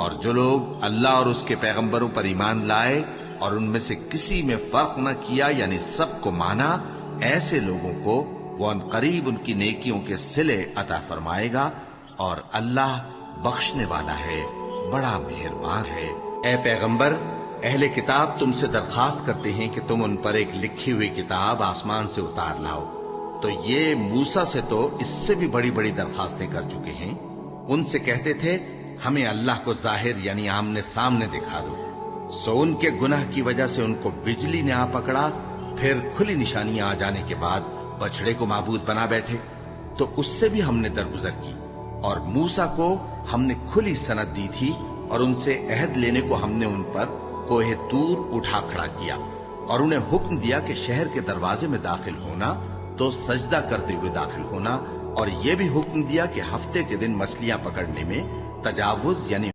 اور جو لوگ اللہ اور اس کے پیغمبروں پر ایمان لائے اور ان میں سے کسی میں فرق نہ کیا یعنی سب کو مانا، ایسے لوگوں کو وہ ان قریب ان کی نیکیوں کے صلے عطا فرمائے گا، اور اللہ بخشنے والا ہے، بڑا مہربان ہے۔ اے پیغمبر، اہل کتاب تم سے درخواست کرتے ہیں کہ تم ان پر ایک لکھی ہوئی کتاب آسمان سے اتار لاؤ، تو یہ موسیٰ سے تو اس سے بھی بڑی بڑی درخواستیں کر چکے ہیں۔ ان سے کہتے تھے ہمیں اللہ کو ظاہر یعنی آمنے سامنے دکھا دو، سو ان کے گناہ کی وجہ سے ان کو بجلی نے آ پکڑا، پھر کھلی نشانیاں آ جانے کے بعد بچڑے کو معبود بنا بیٹھے، تو اس سے بھی ہم نے درگزر کی۔ اور موسیٰ کو ہم نے کھلی سند دی تھی، اور ان سے عہد لینے کو ہم نے ان پر کوہ طور اٹھا کھڑا کیا، اور انہیں حکم دیا کہ شہر کے دروازے میں داخل ہونا تو سجدہ کرتے ہوئے داخل ہونا، اور یہ بھی حکم دیا کہ ہفتے کے دن مچھلیاں پکڑنے میں تجاوز یعنی